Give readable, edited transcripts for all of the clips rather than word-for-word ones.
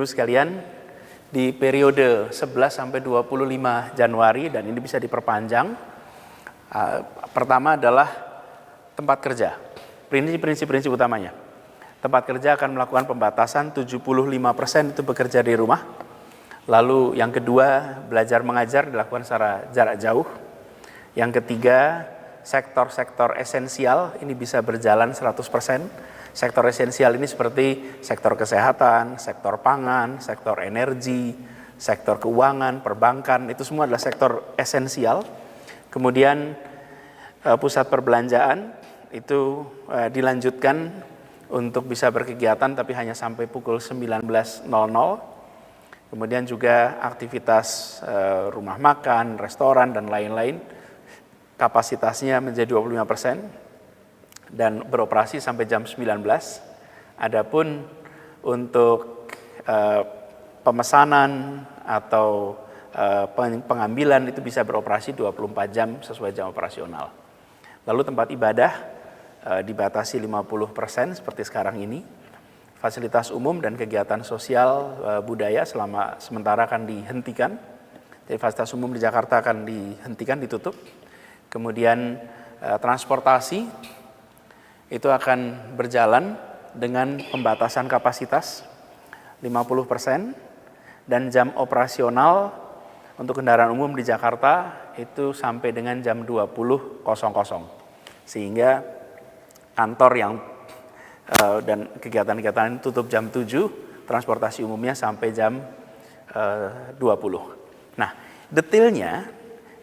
Bapak-Ibu sekalian, di periode 11 sampai 25 Januari, dan ini bisa diperpanjang, pertama adalah tempat kerja. Prinsip utamanya. Tempat kerja akan melakukan pembatasan 75% itu bekerja di rumah. Lalu yang kedua, belajar mengajar dilakukan secara jarak jauh. Yang ketiga, sektor-sektor esensial ini bisa berjalan 100%. Sektor esensial ini seperti sektor kesehatan, sektor pangan, sektor energi, sektor keuangan, perbankan, itu semua adalah sektor esensial. Kemudian pusat perbelanjaan itu dilanjutkan untuk bisa berkegiatan tapi hanya sampai pukul 19.00. Kemudian juga aktivitas rumah makan, restoran, dan lain-lain, kapasitasnya menjadi 25%. Dan beroperasi sampai jam 19. Adapun untuk pemesanan atau pengambilan itu bisa beroperasi 24 jam sesuai jam operasional. Lalu tempat ibadah dibatasi 50% seperti sekarang ini. Fasilitas umum dan kegiatan sosial budaya sementara akan dihentikan. Jadi fasilitas umum di Jakarta akan dihentikan, ditutup. Kemudian transportasi itu akan berjalan dengan pembatasan kapasitas 50%, dan jam operasional untuk kendaraan umum di Jakarta itu sampai dengan jam 20.00. Sehingga kantor yang dan kegiatan-kegiatan tutup jam 7, transportasi umumnya sampai jam 20. Nah, detailnya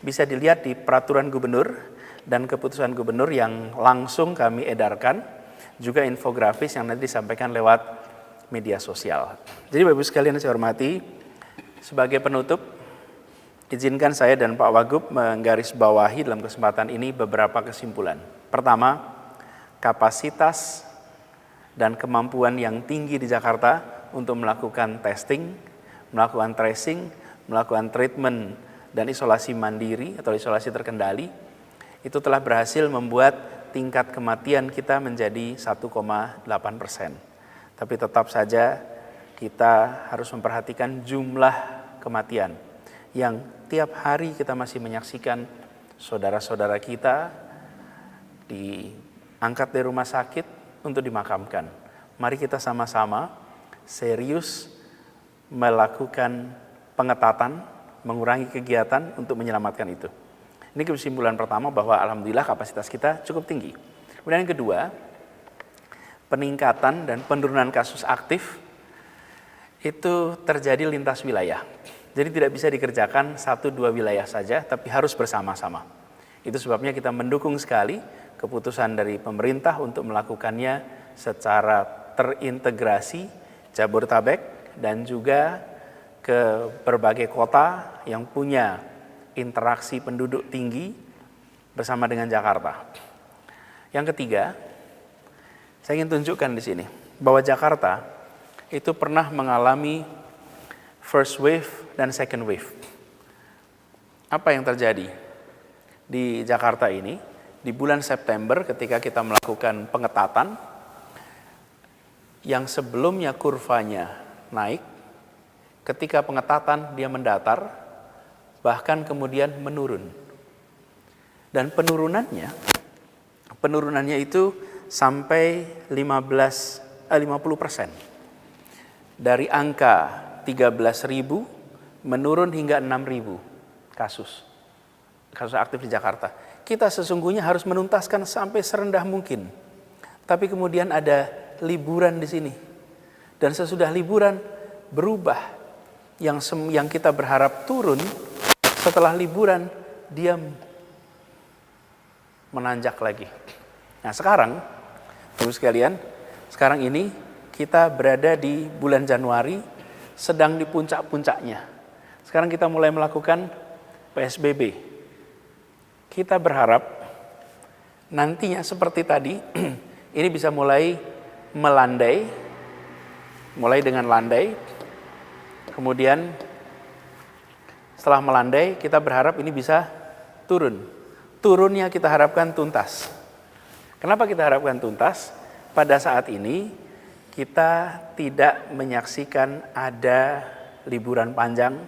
bisa dilihat di peraturan gubernur dan keputusan gubernur yang langsung kami edarkan, juga infografis yang nanti disampaikan lewat media sosial. Jadi Bapak-Ibu sekalian yang saya hormati, sebagai penutup, izinkan saya dan Pak Wagub menggarisbawahi dalam kesempatan ini beberapa kesimpulan. Pertama, kapasitas dan kemampuan yang tinggi di Jakarta untuk melakukan testing, melakukan tracing, melakukan treatment dan isolasi mandiri atau isolasi terkendali, itu telah berhasil membuat tingkat kematian kita menjadi 1,8%. Tapi tetap saja kita harus memperhatikan jumlah kematian yang tiap hari kita masih menyaksikan saudara-saudara kita diangkat dari rumah sakit untuk dimakamkan. Mari kita sama-sama serius melakukan pengetatan, mengurangi kegiatan untuk menyelamatkan itu. Ini kesimpulan pertama, bahwa alhamdulillah kapasitas kita cukup tinggi. Kemudian yang kedua, peningkatan dan penurunan kasus aktif itu terjadi lintas wilayah. Jadi tidak bisa dikerjakan 1-2 wilayah saja, tapi harus bersama-sama. Itu sebabnya kita mendukung sekali keputusan dari pemerintah untuk melakukannya secara terintegrasi Jabodetabek dan juga ke berbagai kota yang punya interaksi penduduk tinggi bersama dengan Jakarta. Yang ketiga, saya ingin tunjukkan di sini bahwa Jakarta itu pernah mengalami first wave dan second wave. Apa yang terjadi di Jakarta ini? Di bulan September ketika kita melakukan pengetatan, yang sebelumnya kurvanya naik, ketika pengetatan dia mendatar, bahkan kemudian menurun. Dan penurunannya itu sampai 50%. Dari angka 13.000 menurun hingga 6.000 kasus aktif di Jakarta. Kita sesungguhnya harus menuntaskan sampai serendah mungkin. Tapi kemudian ada liburan di sini. Dan sesudah liburan berubah. Yang kita berharap turun, setelah liburan dia menanjak lagi. Nah sekarang, Bapak sekalian, sekarang ini kita berada di bulan Januari, sedang di puncak-puncaknya. Sekarang kita mulai melakukan PSBB. Kita berharap nantinya seperti tadi, ini bisa mulai melandai, mulai dengan landai, kemudian setelah melandai, kita berharap ini bisa turun. Turunnya kita harapkan tuntas. Kenapa kita harapkan tuntas? Pada saat ini kita tidak menyaksikan ada liburan panjang,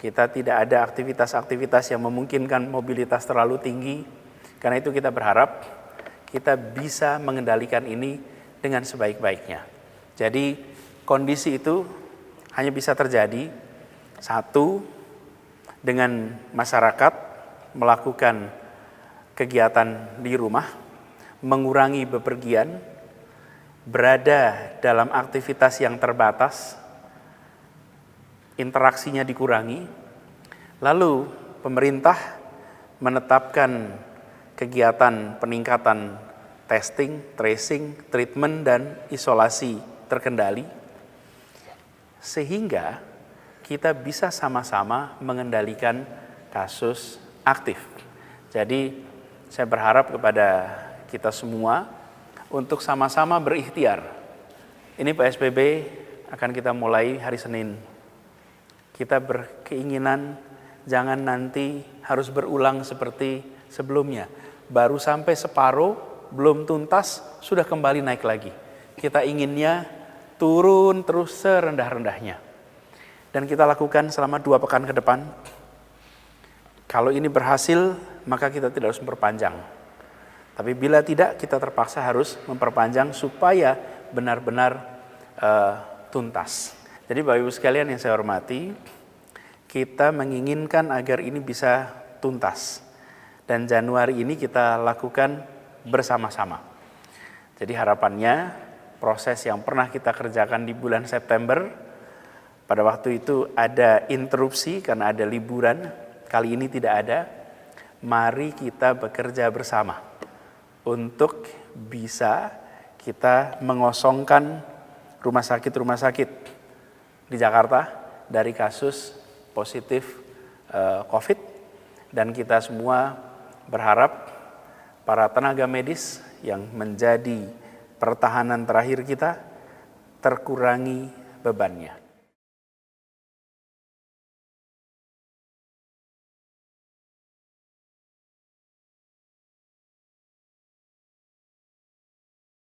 kita tidak ada aktivitas-aktivitas yang memungkinkan mobilitas terlalu tinggi. Karena itu kita berharap kita bisa mengendalikan ini dengan sebaik-baiknya. Jadi kondisi itu hanya bisa terjadi, satu, dengan masyarakat melakukan kegiatan di rumah, mengurangi bepergian, berada dalam aktivitas yang terbatas, interaksinya dikurangi, lalu pemerintah menetapkan kegiatan peningkatan testing, tracing, treatment, dan isolasi terkendali, sehingga kita bisa sama-sama mengendalikan kasus aktif. Jadi saya berharap kepada kita semua untuk sama-sama berikhtiar. Ini PSBB akan kita mulai hari Senin. Kita berkeinginan jangan nanti harus berulang seperti sebelumnya. Baru sampai separuh, belum tuntas, sudah kembali naik lagi. Kita inginnya turun terus serendah-rendahnya. Dan kita lakukan selama 2 pekan ke depan. Kalau ini berhasil, maka kita tidak harus memperpanjang. Tapi bila tidak, kita terpaksa harus memperpanjang supaya benar-benar tuntas. Jadi Bapak Ibu sekalian yang saya hormati, kita menginginkan agar ini bisa tuntas. Dan Januari ini kita lakukan bersama-sama. Jadi harapannya proses yang pernah kita kerjakan di bulan September, pada waktu itu ada interupsi karena ada liburan, kali ini tidak ada. Mari kita bekerja bersama untuk bisa kita mengosongkan rumah sakit di Jakarta dari kasus positif COVID, dan kita semua berharap para tenaga medis yang menjadi pertahanan terakhir kita terkurangi bebannya.